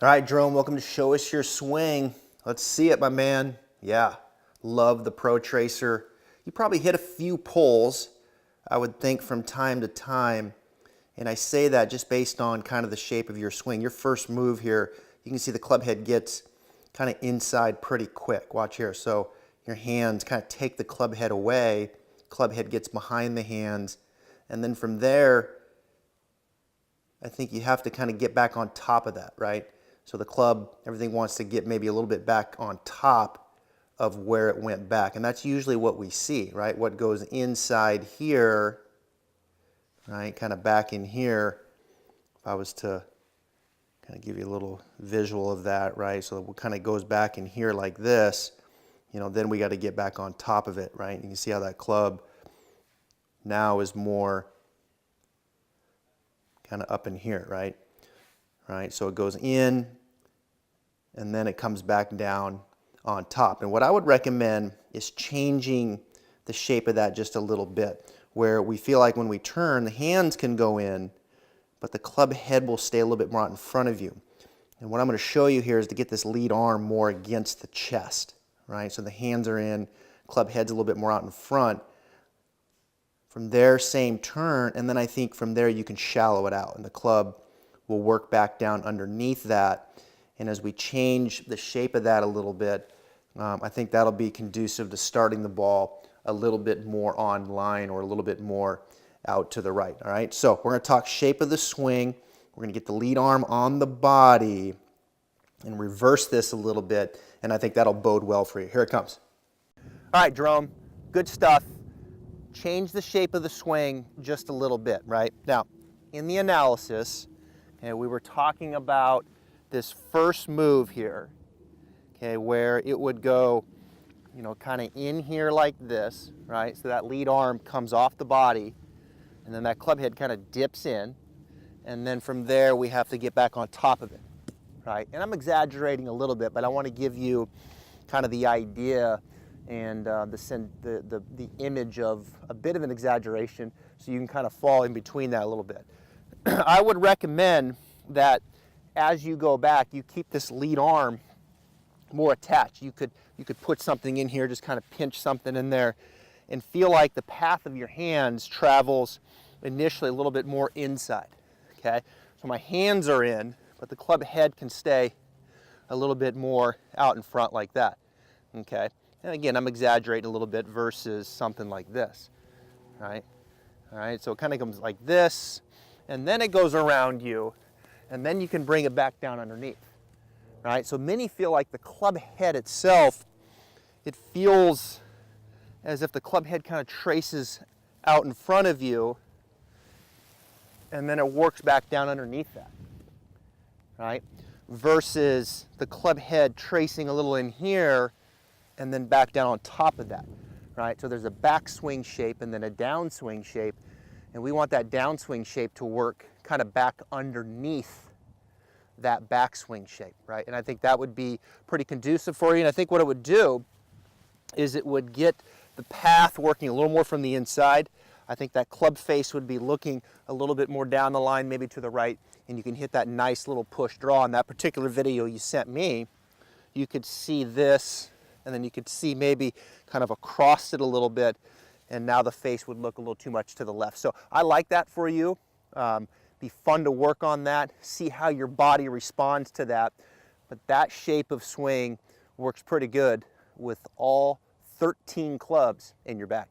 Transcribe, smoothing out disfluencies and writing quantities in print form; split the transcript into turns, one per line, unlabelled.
All right, Jerome, welcome to Show Us Your Swing. Let's see it, my man. Yeah, love the Pro Tracer. You probably hit a few pulls, I would think, from time to time. And I say that just based on kind of the shape of your swing. Your first move here, you can see the club head gets kind of inside pretty quick. Watch here. So your hands kind of take the club head away. Club head gets behind the hands. And then from there, I think you have to kind of get back on top of that, right? So the club, everything wants to get maybe a little bit back on top of where it went back. And that's usually what we see, right? What goes inside here, right, kind of back in here. If I was to kind of give you a little visual of that, right? So it kind of goes back in here like this, you know, then we got to get back on top of it, right? You can see how that club now is more kind of up in here, right? Right, so it goes in and then it comes back down on top. And what I would recommend is changing the shape of that just a little bit, where we feel like when we turn, the hands can go in, but the club head will stay a little bit more out in front of you. And what I'm going to show you here is to get this lead arm more against the chest, right? So the hands are in, club head's a little bit more out in front. From there, same turn, and then I think from there you can shallow it out, and the club will work back down underneath that. And as we change the shape of that a little bit, I think that'll be conducive to starting the ball a little bit more on line or a little bit more out to the right. All right, so we're going to talk shape of the swing. We're going to get the lead arm on the body and reverse this a little bit, and I think that'll bode well for you. Here it comes. All right, Jerome, good stuff. Change the shape of the swing just a little bit, right? Now, in the analysis, okay, we were talking about this first move here, okay, where it would go, you know, kind of in here like this, right? So that lead arm comes off the body, and then that club head kind of dips in, and then from there we have to get back on top of it, right? And I'm exaggerating a little bit, but I want to give you kind of the idea and the image of a bit of an exaggeration, so you can kind of fall in between that a little bit. I would recommend that as you go back, you keep this lead arm more attached. You could put something in here, just kind of pinch something in there, and feel like the path of your hands travels initially a little bit more inside. Okay, so my hands are in, but the club head can stay a little bit more out in front like that. Okay, and again, I'm exaggerating a little bit versus something like this. Right, all right. So it kind of comes like this, and then it goes around you, and then you can bring it back down underneath, right? So many feel like the club head itself, it feels as if the club head kind of traces out in front of you, and then it works back down underneath that, right? Versus the club head tracing a little in here, and then back down on top of that, right? So there's a backswing shape and then a downswing shape, and we want that downswing shape to work kind of back underneath that backswing shape, right? And I think that would be pretty conducive for you. And I think what it would do is it would get the path working a little more from the inside. I think that club face would be looking a little bit more down the line, maybe to the right, and you can hit that nice little push draw. In that particular video you sent me, you could see this, and then you could see maybe kind of across it a little bit, and now the face would look a little too much to the left. So I like that for you. Be fun to work on that, see how your body responds to that. But that shape of swing works pretty good with all 13 clubs in your bag.